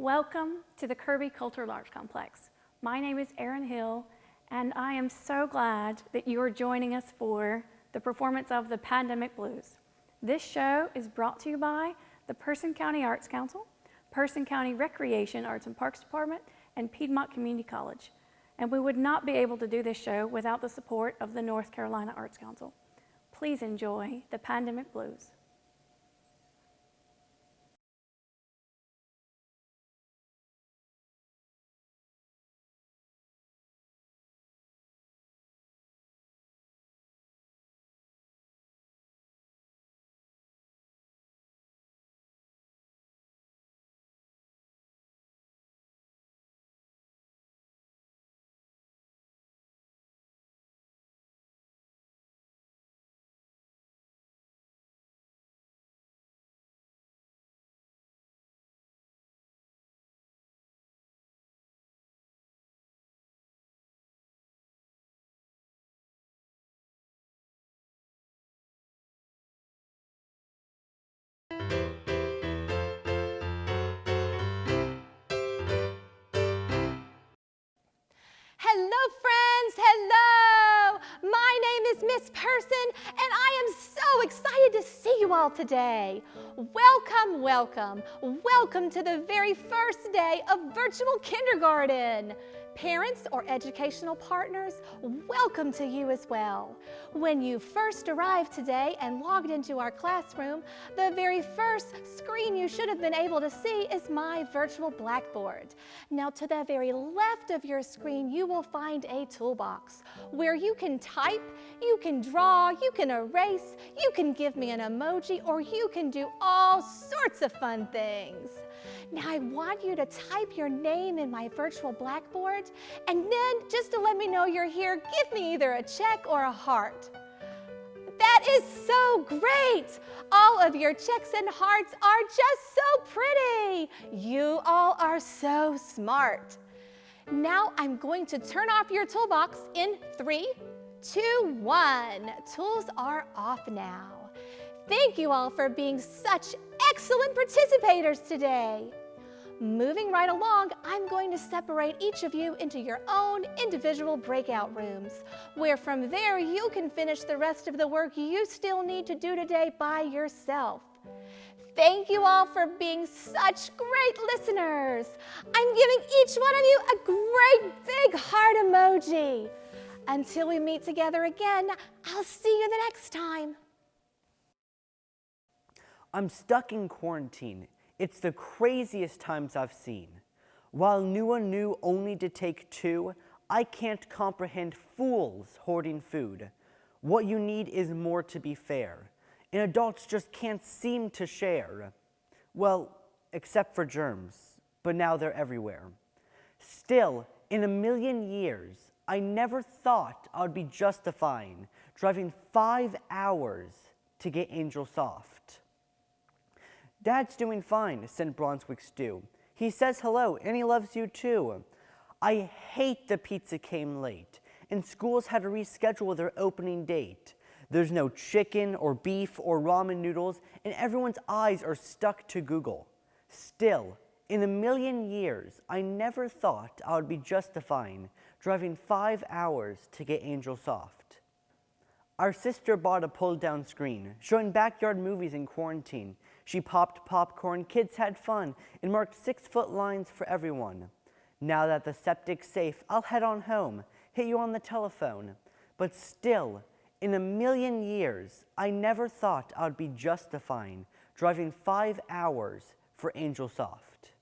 Welcome to the Kirby Cultural Arts Complex. My name is Erin Hill, and I am so glad that you are joining us for the performance of The Pandemic Blues. This show is brought to you by the Person County Arts Council, Person County Recreation, Arts and Parks Department, and Piedmont Community College. And we would not be able to do this show without the support of the North Carolina Arts Council. Please enjoy The Pandemic Blues. Hello, friends. Hello. My name is Miss Person, and I am so excited to see you all today. Welcome, welcome, welcome to the very first day of virtual kindergarten. Parents or educational partners, welcome to you as well. When you first arrived today and logged into our classroom, the very first screen you should have been able to see is my virtual blackboard. Now, to the very left of your screen, you will find a toolbox where you can type, you can draw, you can erase, you can give me an emoji, or you can do all sorts of fun things. Now, I want you to type your name in my virtual blackboard, and then just to let me know you're here, give me either a check or a heart. That is so great! All of your checks and hearts are just so pretty. You all are so smart. Now I'm going to turn off your toolbox in 3, 2, 1. Tools are off now. Thank you all for being such excellent participators today. Moving right along, I'm going to separate each of you into your own individual breakout rooms, where from there you can finish the rest of the work you still need to do today by yourself. Thank you all for being such great listeners. I'm giving each one of you a great big heart emoji. Until we meet together again, I'll see you the next time. I'm stuck in quarantine. It's the craziest times I've seen. While Nua knew only to take 2, I can't comprehend fools hoarding food. What you need is more to be fair, and adults just can't seem to share. Well, except for germs, but now they're everywhere. Still, in a million years, I never thought I would be justifying driving 5 hours to get Angel Soft. Dad's doing fine, said Brunswick Stew. He says hello, and he loves you too. I hate the pizza came late, and schools had to reschedule their opening date. There's no chicken or beef or ramen noodles, and everyone's eyes are stuck to Google. Still, in a million years, I never thought I would be justifying driving 5 hours to get Angel Soft. Our sister bought a pull-down screen, showing backyard movies in quarantine. She popped popcorn, kids had fun, and marked 6-foot lines for everyone. Now that the septic's safe, I'll head on home, hit you on the telephone. But still, in a million years, I never thought I'd be justifying driving 5 hours for Angel Soft.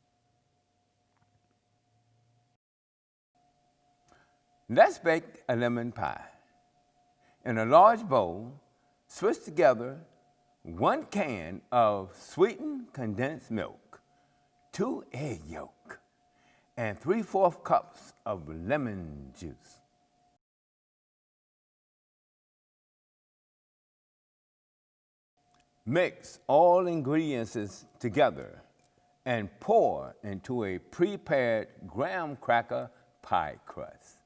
Let's bake a lemon pie. In a large bowl, switch together 1 can of sweetened condensed milk, 2 egg yolk, and 3/4 cups of lemon juice. Mix all ingredients together and pour into a prepared graham cracker pie crust.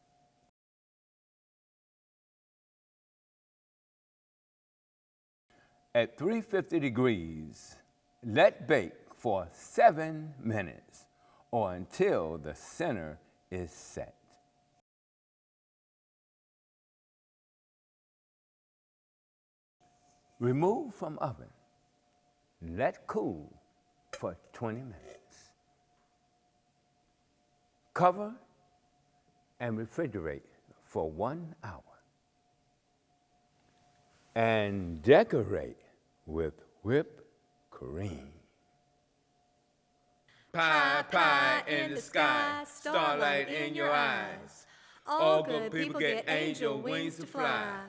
At 350 degrees, let bake for 7 minutes or until the center is set. Remove from oven. Let cool for 20 minutes. Cover and refrigerate for 1 hour. And decorate with whipped cream. Pie, pie in the sky, starlight in your eyes. All good people get angel wings to fly.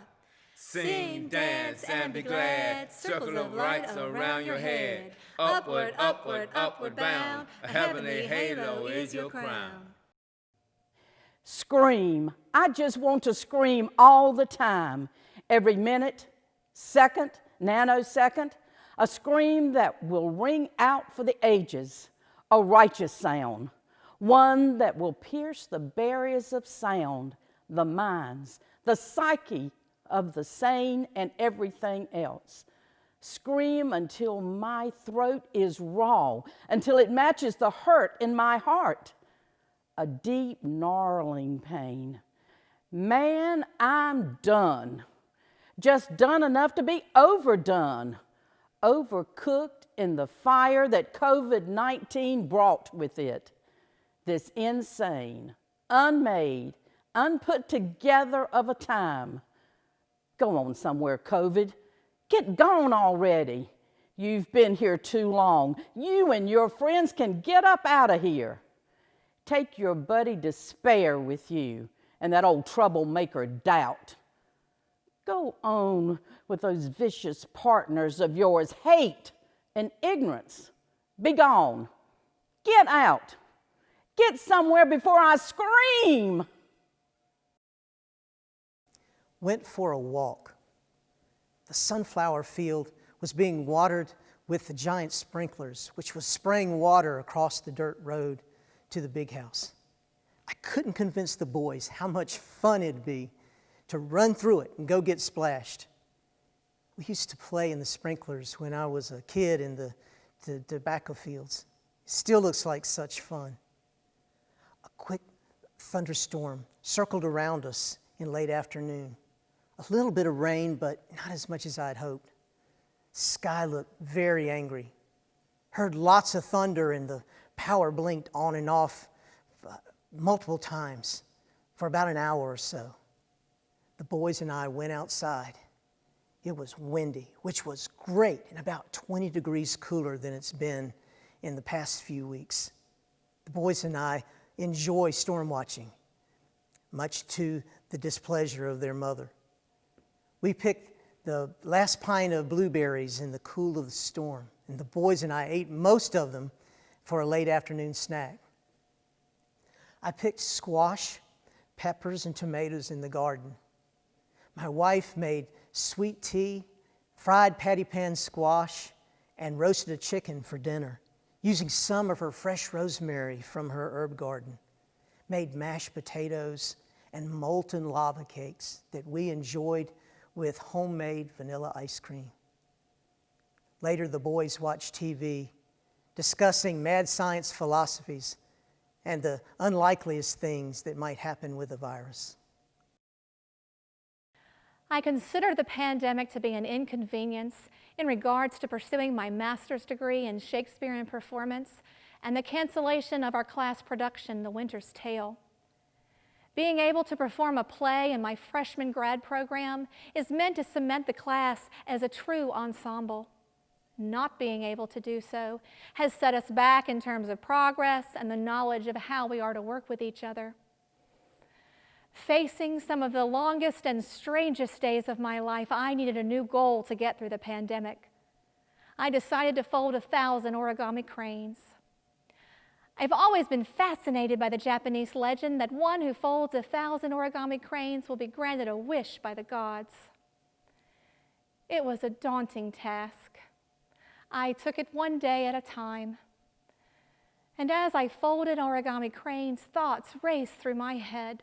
Sing, dance, and be glad. Circles of lights around your head. Upward, upward, upward bound. A heavenly halo is your crown. Scream. I just want to scream all the time. Every minute, second, nanosecond. A scream that will ring out for the ages. A righteous sound. One that will pierce the barriers of sound, the minds, the psyche of the sane and everything else. Scream until my throat is raw, until it matches the hurt in my heart. A deep, gnarling pain. Man, I'm done. Just done enough to be overdone. Overcooked in the fire that COVID-19 brought with it. This insane, unmade, unput together of a time. Go on somewhere, COVID. Get gone already. You've been here too long. You and your friends can get up out of here. Take your buddy despair with you and that old troublemaker doubt. Go on with those vicious partners of yours, hate and ignorance. Be gone. Get out. Get somewhere before I scream. Went for a walk. The sunflower field was being watered with the giant sprinklers, which was spraying water across the dirt road to the big house. I couldn't convince the boys how much fun it'd be to run through it and go get splashed. We used to play in the sprinklers when I was a kid in the tobacco fields. Still looks like such fun. A quick thunderstorm circled around us in late afternoon. A little bit of rain, but not as much as I'd hoped. Sky looked very angry. Heard lots of thunder and the power blinked on and off multiple times for about an hour or so. The boys and I went outside. It was windy, which was great, and about 20 degrees cooler than it's been in the past few weeks. The boys and I enjoy storm watching, much to the displeasure of their mother. We picked the last pint of blueberries in the cool of the storm, and the boys and I ate most of them for a late afternoon snack. I picked squash, peppers, and tomatoes in the garden. My wife made sweet tea, fried patty pan squash, and roasted a chicken for dinner, using some of her fresh rosemary from her herb garden. Made mashed potatoes and molten lava cakes that we enjoyed with homemade vanilla ice cream. Later, the boys watched TV, discussing mad science philosophies and the unlikeliest things that might happen with the virus. I consider the pandemic to be an inconvenience in regards to pursuing my master's degree in Shakespearean performance and the cancellation of our class production, The Winter's Tale. Being able to perform a play in my freshman grad program is meant to cement the class as a true ensemble. Not being able to do so has set us back in terms of progress and the knowledge of how we are to work with each other. Facing some of the longest and strangest days of my life, I needed a new goal to get through the pandemic. I decided to fold 1,000 origami cranes. I've always been fascinated by the Japanese legend that one who folds 1,000 origami cranes will be granted a wish by the gods. It was a daunting task. I took it one day at a time. And as I folded origami cranes, thoughts raced through my head.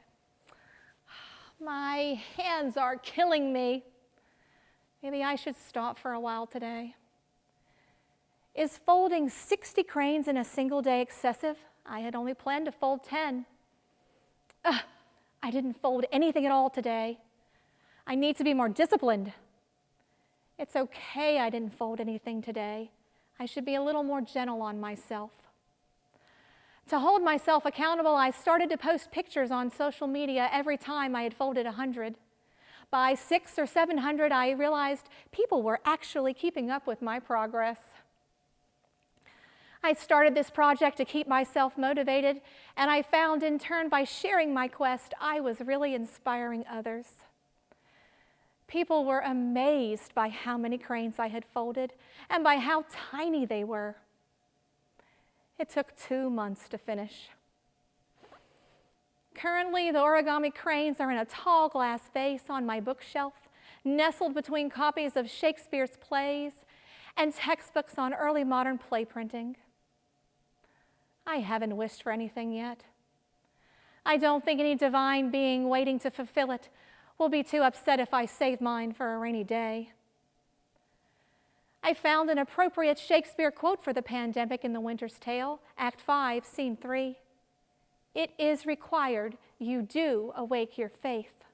My hands are killing me. Maybe I should stop for a while today. Is folding 60 cranes in a single day excessive? I had only planned to fold 10. I didn't fold anything at all today. I need to be more disciplined. It's okay I didn't fold anything today. I should be a little more gentle on myself. To hold myself accountable, I started to post pictures on social media every time I had folded 100. By 600 or 700, I realized people were actually keeping up with my progress. I started this project to keep myself motivated, and I found in turn by sharing my quest, I was really inspiring others. People were amazed by how many cranes I had folded and by how tiny they were. It took 2 months to finish. Currently, the origami cranes are in a tall glass vase on my bookshelf, nestled between copies of Shakespeare's plays and textbooks on early modern play printing. I haven't wished for anything yet. I don't think any divine being waiting to fulfill it will be too upset if I save mine for a rainy day. I found an appropriate Shakespeare quote for the pandemic in The Winter's Tale, Act 5, Scene 3. It is required you do awake your faith.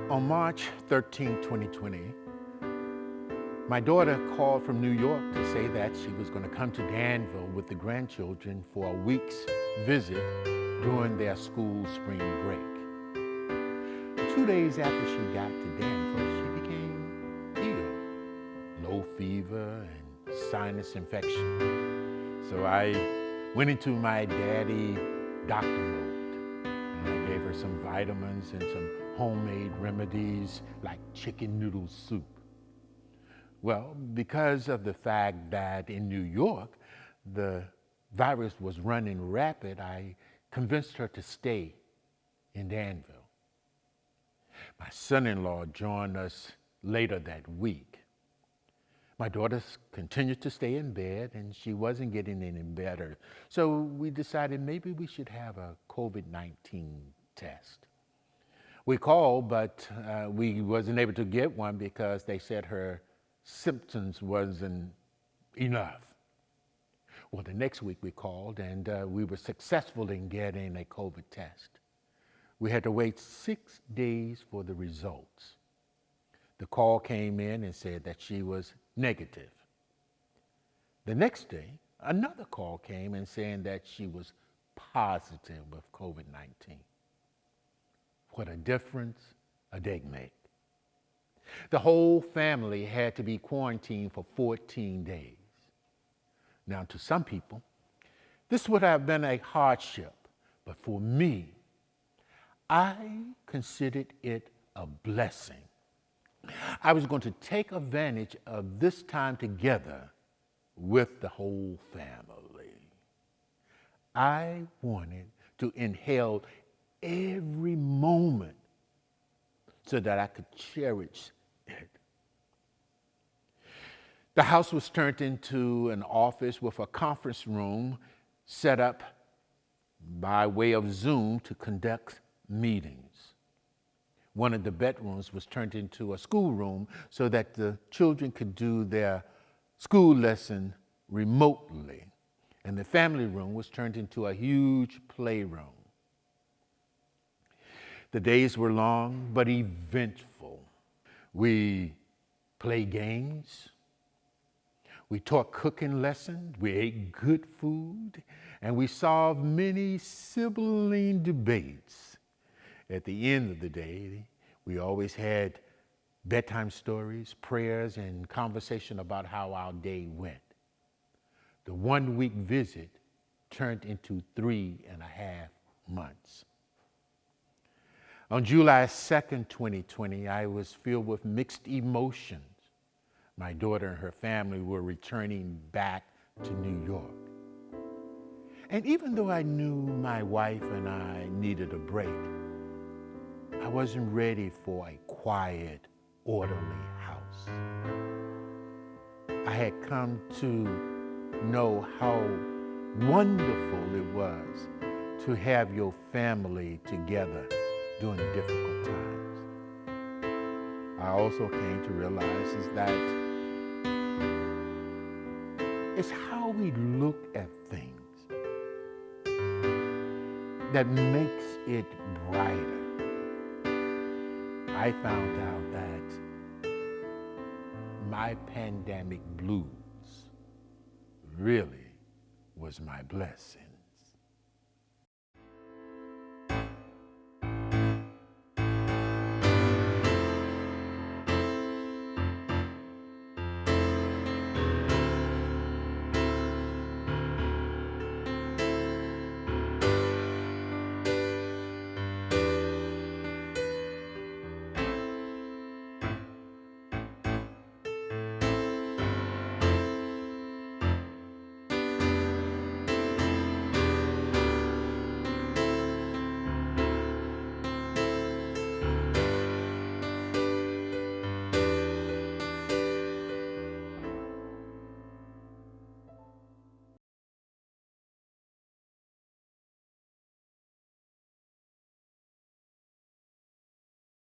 On March 13, 2020, my daughter called from New York to say that she was going to come to Danville with the grandchildren for a week's visit during their school spring break. 2 days after she got to Danville, she became ill, low fever and sinus infection. So I went into my daddy doctor mode, and I gave her some vitamins and some homemade remedies like chicken noodle soup. Well, because of the fact that in New York, the virus was running rapid, I convinced her to stay in Danville. My son-in-law joined us later that week. My daughter continued to stay in bed, and she wasn't getting any better. So we decided maybe we should have a COVID-19 test. We called, but we wasn't able to get one because they said her symptoms wasn't enough. Well, the next week we called, and we were successful in getting a COVID test. We had to wait 6 days for the results. The call came in and said that she was negative. The next day, another call came in saying that she was positive with COVID-19. What a difference a day makes. The whole family had to be quarantined for 14 days. Now, to some people, this would have been a hardship, but for me, I considered it a blessing. I was going to take advantage of this time together with the whole family. I wanted to inhale every moment so that I could cherish it. The house was turned into an office with a conference room set up by way of Zoom to conduct meetings. One of the bedrooms was turned into a schoolroom so that the children could do their school lesson remotely. And the family room was turned into a huge playroom. The days were long but eventful. We played games. We taught cooking lessons. We ate good food. And we solved many sibling debates. At the end of the day, we always had bedtime stories, prayers, and conversation about how our day went. The 1 week visit turned into 3.5 months. On July 2nd, 2020, I was filled with mixed emotions. My daughter and her family were returning back to New York. And even though I knew my wife and I needed a break, I wasn't ready for a quiet, orderly house. I had come to know how wonderful it was to have your family together during difficult times. I also came to realize is that it's how we look at things that makes it brighter. I found out that my pandemic blues really was my blessing.